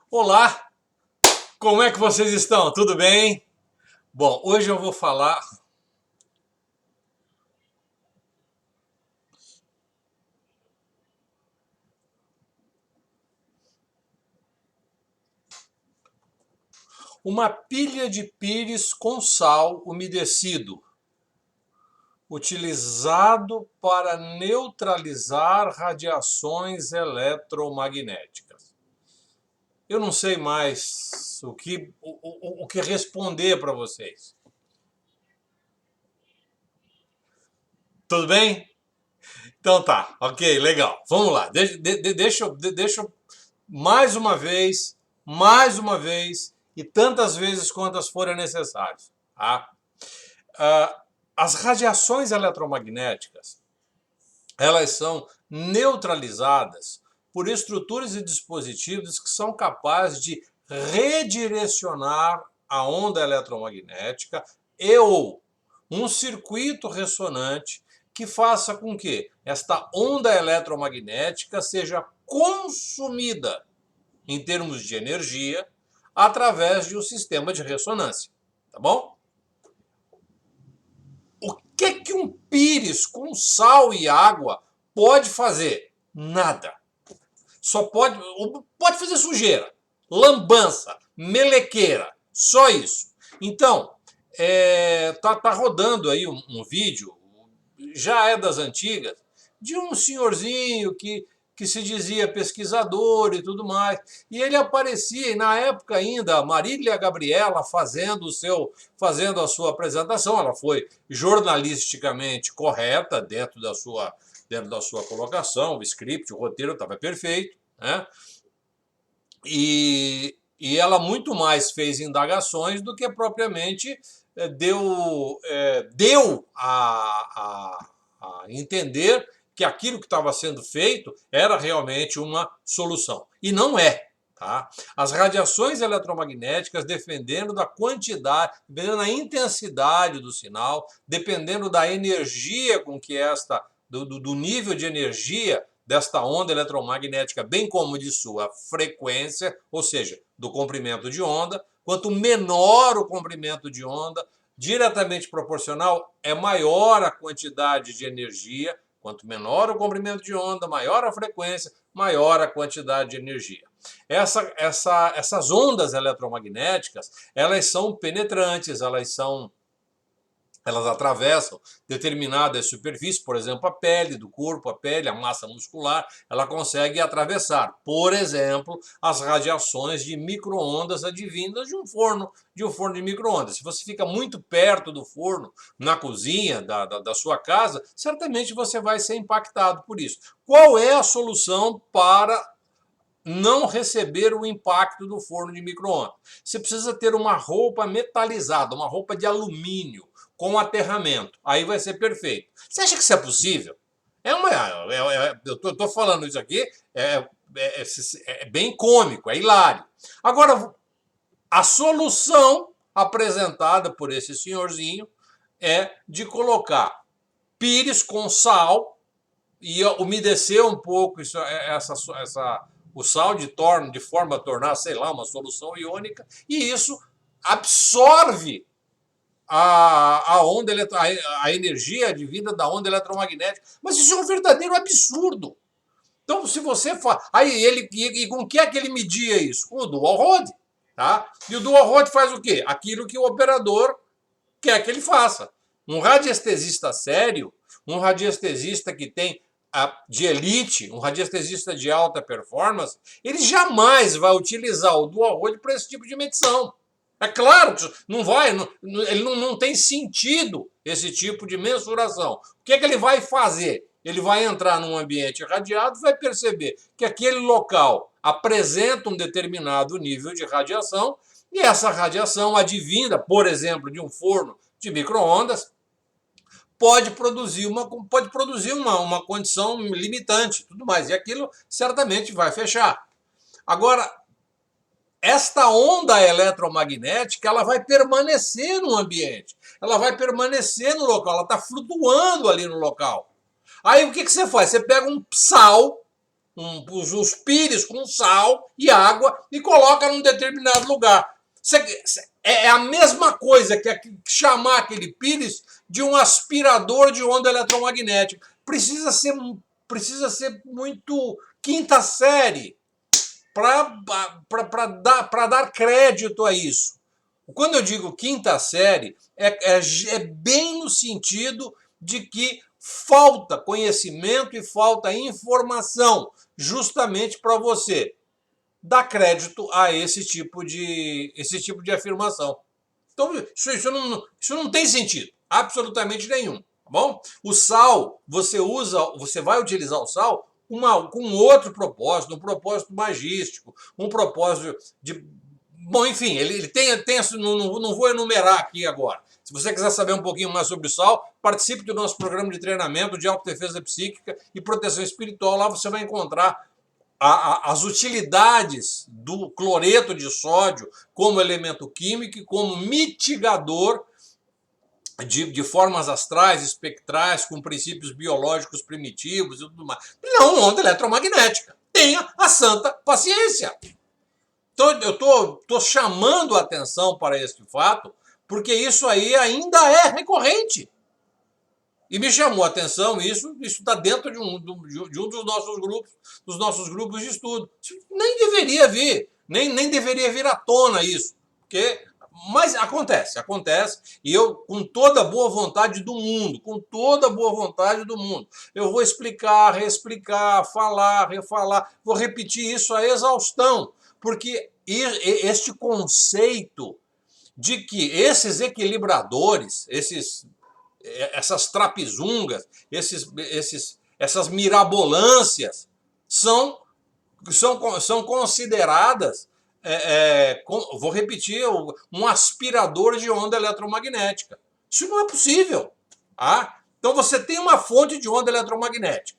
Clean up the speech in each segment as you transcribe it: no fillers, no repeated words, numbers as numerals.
Olá, como é que vocês estão? Tudo bem? Bom, hoje eu vou falar uma pilha de pires com sal umedecido, utilizado para neutralizar radiações eletromagnéticas. Eu não sei mais o que responder para vocês. Tudo bem? Então tá, ok, legal. Vamos lá. Deixa eu mais uma vez e tantas vezes quantas forem necessárias. Tá? As radiações eletromagnéticas, elas são neutralizadas por estruturas e dispositivos que são capazes de redirecionar a onda eletromagnética e ou um circuito ressonante que faça com que esta onda eletromagnética seja consumida em termos de energia através de um sistema de ressonância, tá bom? O que um pires com sal e água pode fazer? Nada. Só pode fazer sujeira, lambança, melequeira, só isso. Então, tá rodando aí um vídeo, já é das antigas, de um senhorzinho que se dizia pesquisador e tudo mais. E ele aparecia, e na época ainda, a Marília Gabriela fazendo a sua apresentação. Ela foi jornalisticamente correta dentro da sua colocação, o script, o roteiro estava perfeito, né? E ela muito mais fez indagações do que propriamente deu a entender que aquilo que estava sendo feito era realmente uma solução. E não é. Tá? As radiações eletromagnéticas, dependendo da quantidade, dependendo da intensidade do sinal, dependendo da energia com que do nível de energia desta onda eletromagnética, bem como de sua frequência, ou seja, do comprimento de onda, quanto menor o comprimento de onda, diretamente proporcional, é maior a quantidade de energia. Quanto menor o comprimento de onda, maior a frequência, maior a quantidade de energia. Essas ondas eletromagnéticas, elas são penetrantes, elas atravessam determinadas superfícies, por exemplo, a pele do corpo, a pele, a massa muscular, ela consegue atravessar, por exemplo, as radiações de micro-ondas advindas de um forno de micro-ondas. Se você fica muito perto do forno, na cozinha da sua casa, certamente você vai ser impactado por isso. Qual é a solução para não receber o impacto do forno de micro-ondas? Você precisa ter uma roupa metalizada, uma roupa de alumínio, com aterramento. Aí vai ser perfeito. Você acha que isso é possível? Eu estou falando isso aqui, é bem cômico, é hilário. Agora, a solução apresentada por esse senhorzinho é de colocar pires com sal e umedecer um pouco o sal de forma a tornar, sei lá, uma solução iônica, e isso absorve a energia advinda da onda eletromagnética. Mas isso é um verdadeiro absurdo. Então, se você faz. E com que é que ele media isso? Com o dual rod. Tá? E o dual rod faz o quê? Aquilo que o operador quer que ele faça. Um radiestesista sério, um radiestesista que tem de elite, um radiestesista de alta performance, ele jamais vai utilizar o dual rod para esse tipo de medição. É claro que não vai, ele não tem sentido esse tipo de mensuração. O que é que ele vai fazer? Ele vai entrar num ambiente irradiado e vai perceber que aquele local apresenta um determinado nível de radiação, e essa radiação advinda, por exemplo, de um forno de micro-ondas, pode produzir uma condição limitante, tudo mais. E aquilo certamente vai fechar. Agora, esta onda eletromagnética, ela vai permanecer no ambiente, ela vai permanecer no local, ela está flutuando ali no local. Aí o que você faz? Você pega um sal os pires com sal e água e coloca num determinado lugar. É a mesma coisa que chamar aquele pires de um aspirador de onda eletromagnética. Precisa ser muito quinta série para dar crédito a isso. Quando eu digo quinta série, é bem no sentido de que falta conhecimento e falta informação, justamente para você dar crédito a esse tipo de afirmação. Então, isso não tem sentido, absolutamente nenhum, tá bom? O sal, você vai utilizar o sal com outro propósito, um propósito magístico, um propósito de... Bom, enfim, ele tem não vou enumerar aqui agora. Se você quiser saber um pouquinho mais sobre o sal, participe do nosso programa de treinamento de autodefesa psíquica e proteção espiritual. Lá você vai encontrar as utilidades do cloreto de sódio como elemento químico e como mitigador de formas astrais, espectrais, com princípios biológicos primitivos e tudo mais. Não onda eletromagnética. Tenha a santa paciência. Então, eu estou chamando a atenção para este fato, porque isso aí ainda é recorrente. E me chamou a atenção, isso está dentro de um dos nossos grupos de estudo. Nem deveria vir, nem deveria vir à tona isso. Mas acontece, e eu, com toda a boa vontade do mundo, eu vou explicar, reexplicar, falar, refalar, vou repetir isso à exaustão. Porque este conceito de que esses equilibradores, essas trapizungas, essas mirabolâncias são consideradas, vou repetir, um aspirador de onda eletromagnética. Isso não é possível. Tá? Então você tem uma fonte de onda eletromagnética.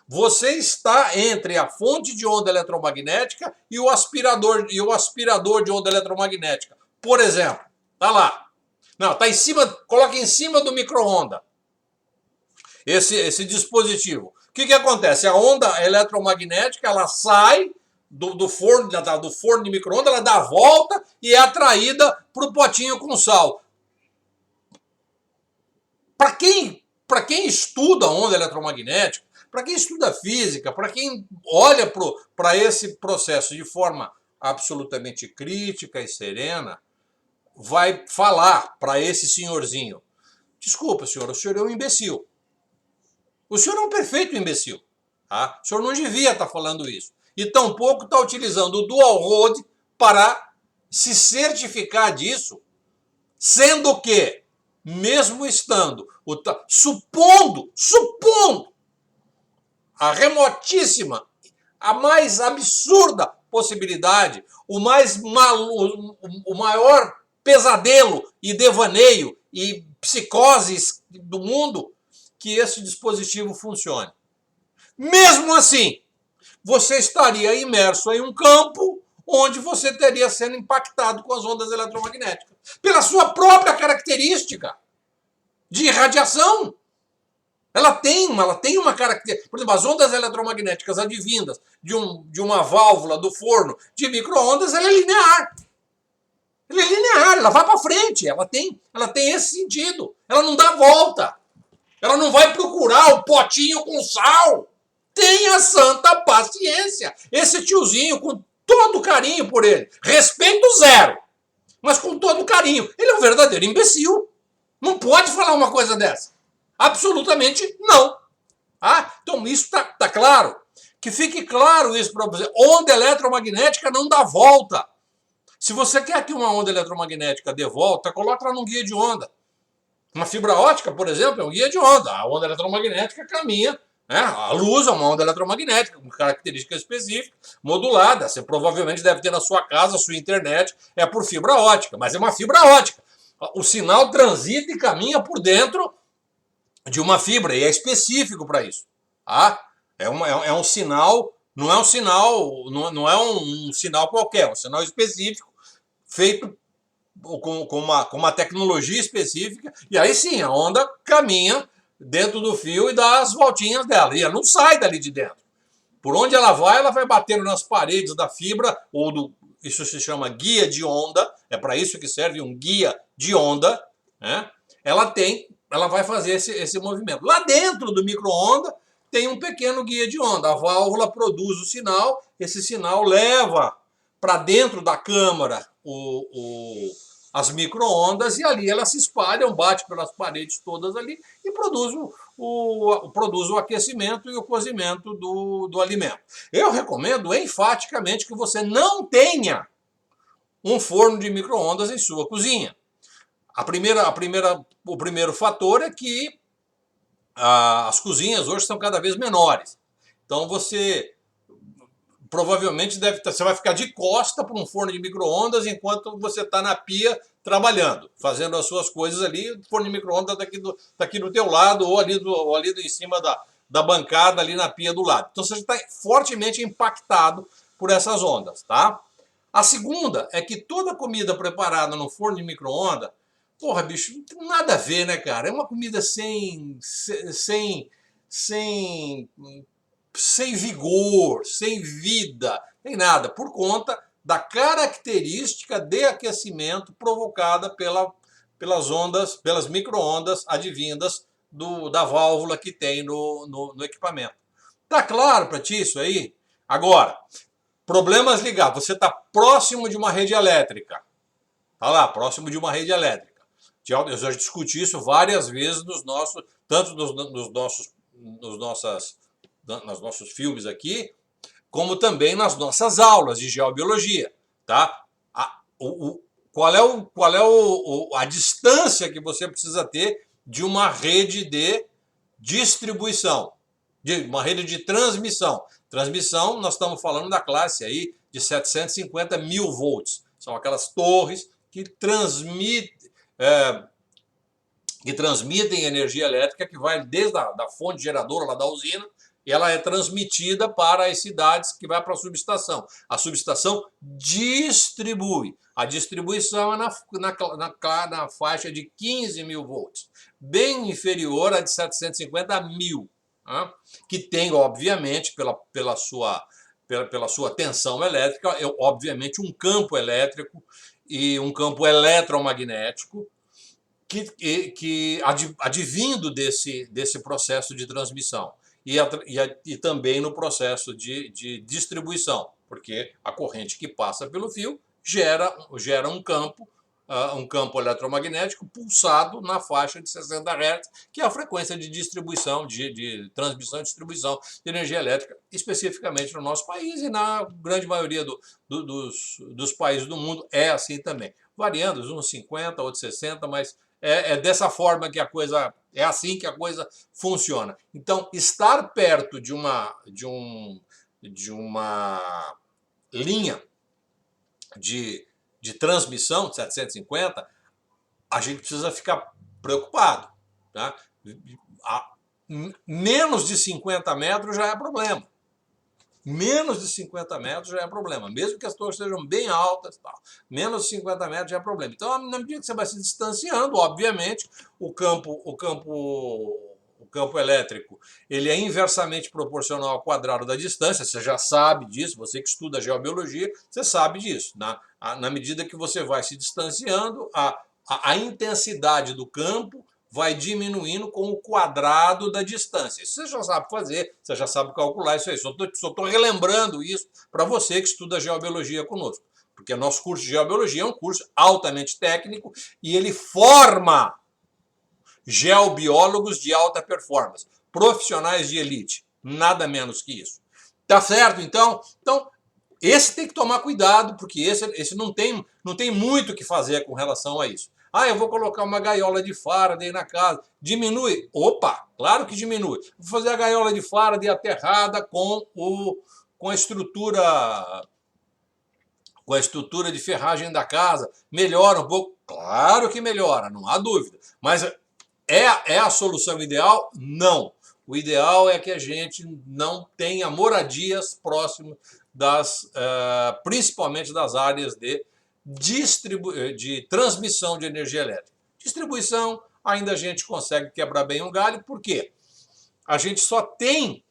Você está entre a fonte de onda eletromagnética e o aspirador de onda eletromagnética. Por exemplo, tá lá. Não, tá em cima, coloca em cima do micro-onda. Esse dispositivo. O que acontece? A onda eletromagnética, ela sai do forno de micro-ondas, ela dá a volta e é atraída para o potinho com sal. Para quem estuda onda eletromagnética, para quem estuda física, para quem olha para esse processo de forma absolutamente crítica e serena, vai falar para esse senhorzinho: desculpa, senhor, o senhor é um imbecil. O senhor é um perfeito imbecil. Tá? O senhor não devia estar falando isso. E tampouco está utilizando o dual road para se certificar disso, sendo que, mesmo estando, supondo a remotíssima, a mais absurda possibilidade, o maior pesadelo e devaneio e psicoses do mundo, que esse dispositivo funcione. Mesmo assim, você estaria imerso em um campo onde você teria sendo impactado com as ondas eletromagnéticas, pela sua própria característica de irradiação. Ela tem uma característica. Por exemplo, as ondas eletromagnéticas advindas de uma válvula do forno de micro-ondas, ela é linear. Ela é linear, ela vai para frente, ela tem esse sentido. Ela não dá volta. Ela não vai procurar o potinho com sal. Tenha santa paciência. Esse tiozinho, com todo carinho por ele, respeito zero, mas com todo carinho, ele é um verdadeiro imbecil. Não pode falar uma coisa dessa. Absolutamente não. Ah, então isso tá claro. Que fique claro isso para você. Onda eletromagnética não dá volta. Se você quer que uma onda eletromagnética dê volta, coloca ela num guia de onda. Uma fibra ótica, por exemplo, é um guia de onda. A onda eletromagnética caminha, né? A luz é uma onda eletromagnética com característica específica, modulada. Você provavelmente deve ter na sua casa, sua internet é por fibra ótica, mas é uma fibra ótica. O sinal transita e caminha por dentro de uma fibra, e é específico para isso. Tá? É um sinal, não é um sinal qualquer, é um sinal específico, feito com uma tecnologia específica, e aí sim, a onda caminha dentro do fio e dá as voltinhas dela, e ela não sai dali de dentro. Por onde ela vai batendo nas paredes da fibra, isso se chama guia de onda, é para isso que serve um guia de onda, né? Ela vai fazer esse movimento. Lá dentro do micro-onda tem um pequeno guia de onda. A válvula produz o sinal, esse sinal leva para dentro da câmara as micro-ondas e ali elas se espalham, bate pelas paredes todas ali e produz o aquecimento e o cozimento do alimento. Eu recomendo enfaticamente que você não tenha um forno de micro-ondas em sua cozinha. O primeiro fator é que as cozinhas hoje são cada vez menores. Então você provavelmente você vai ficar de costa para um forno de micro-ondas enquanto você está na pia trabalhando, fazendo as suas coisas ali. O forno de micro-ondas está aqui do teu lado ou ali em cima da bancada, ali na pia do lado. Então você está fortemente impactado por essas ondas, tá? A segunda é que toda comida preparada no forno de micro-ondas, porra, bicho, não tem nada a ver, né, cara? É uma comida sem vigor, sem vida, nem nada, por conta da característica de aquecimento provocada pelas micro-ondas advindas da válvula que tem no equipamento. Tá claro para ti isso aí? Agora, problemas ligados. Você está próximo de uma rede elétrica. Tá lá, próximo de uma rede elétrica. Eu já discuti isso várias vezes tanto nos nossos filmes aqui, como também nas nossas aulas de geobiologia, tá? Qual é a distância que você precisa ter de uma rede de distribuição, de uma rede de transmissão. Transmissão, nós estamos falando da classe aí de 750 mil volts. São aquelas torres que transmitem energia elétrica que vai desde a fonte geradora lá da usina, e ela é transmitida para as cidades, que vai para a subestação. A subestação distribui. A distribuição é na faixa de 15 mil volts, bem inferior a de 750 mil, né? Que tem, obviamente, pela sua tensão elétrica, obviamente, um campo elétrico e um campo eletromagnético que advindo desse processo de transmissão e também no processo de distribuição, porque a corrente que passa pelo fio gera um campo eletromagnético pulsado na faixa de 60 Hz, que é a frequência de distribuição, de transmissão e distribuição de energia elétrica, especificamente no nosso país e na grande maioria dos países do mundo é assim também. Variando, uns 50, outros 60, mas é dessa forma que é assim que a coisa funciona. Então, estar perto de uma linha de transmissão de 750, a gente precisa ficar preocupado, tá? Menos de 50 metros já é problema. Menos de 50 metros já é problema. Mesmo que as torres sejam bem altas, tal, menos de 50 metros já é problema. Então, na medida que você vai se distanciando, obviamente, o campo elétrico ele é inversamente proporcional ao quadrado da distância. Você já sabe disso, você que estuda geobiologia, você sabe disso. Na medida que você vai se distanciando, a intensidade do campo vai diminuindo com o quadrado da distância. Isso você já sabe fazer, você já sabe calcular isso aí. Só estou relembrando isso para você que estuda geobiologia conosco. Porque o nosso curso de geobiologia é um curso altamente técnico e ele forma geobiólogos de alta performance, profissionais de elite, nada menos que isso. Tá certo, então? Então, esse tem que tomar cuidado, porque esse não tem muito o que fazer com relação a isso. Ah, eu vou colocar uma gaiola de Faraday na casa. Diminui? Opa, claro que diminui. Vou fazer a gaiola de Faraday aterrada com a estrutura de ferragem da casa. Melhora um pouco? Claro que melhora, não há dúvida. Mas é a solução ideal? Não. O ideal é que a gente não tenha moradias próximas principalmente das áreas de transmissão de energia elétrica. Distribuição, ainda a gente consegue quebrar bem um galho, por quê? A gente só tem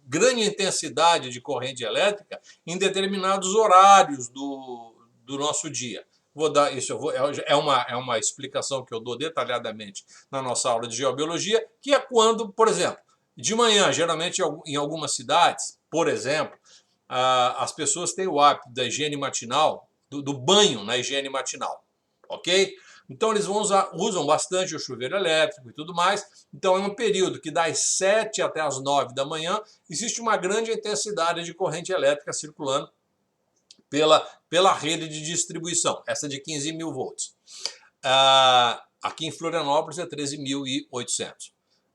grande intensidade de corrente elétrica em determinados horários do nosso dia. Vou dar isso, é uma explicação que eu dou detalhadamente na nossa aula de geobiologia, que é quando, por exemplo, de manhã, geralmente em algumas cidades, por exemplo, as pessoas têm o hábito da higiene matinal, do banho na higiene matinal, ok? Então eles usam bastante o chuveiro elétrico e tudo mais. Então é um período que das 7 até as 9 da manhã existe uma grande intensidade de corrente elétrica circulando pela rede de distribuição, essa de 15.000 volts. Aqui em Florianópolis é 13.800.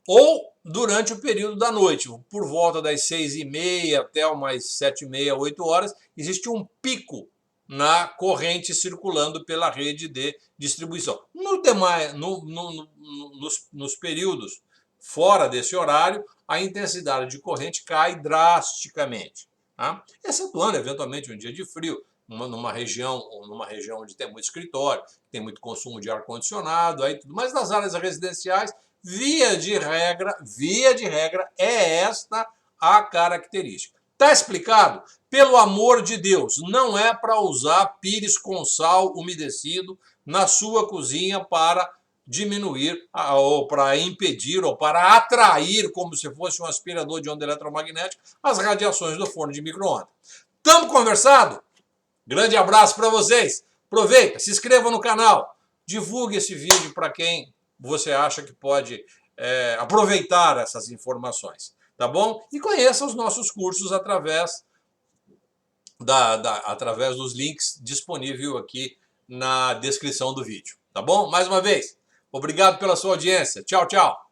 Ou durante o período da noite, por volta das 6h30 até umas 7h30, 8 horas, existe um pico na corrente circulando pela rede de distribuição. Nos períodos fora desse horário, a intensidade de corrente cai drasticamente. Tá? Excetuando, eventualmente, um dia de frio, numa região onde tem muito escritório, tem muito consumo de ar-condicionado, mas nas áreas residenciais, via de regra, é esta a característica. Está explicado? Pelo amor de Deus, não é para usar pires com sal umedecido na sua cozinha para diminuir, ou para impedir, ou para atrair, como se fosse um aspirador de onda eletromagnética, as radiações do forno de micro-ondas. Estamos conversado? Grande abraço para vocês. Aproveita, se inscreva no canal, divulgue esse vídeo para quem você acha que pode aproveitar essas informações, tá bom? E conheça os nossos cursos através dos links disponíveis aqui na descrição do vídeo, tá bom? Mais uma vez, obrigado pela sua audiência. Tchau, tchau.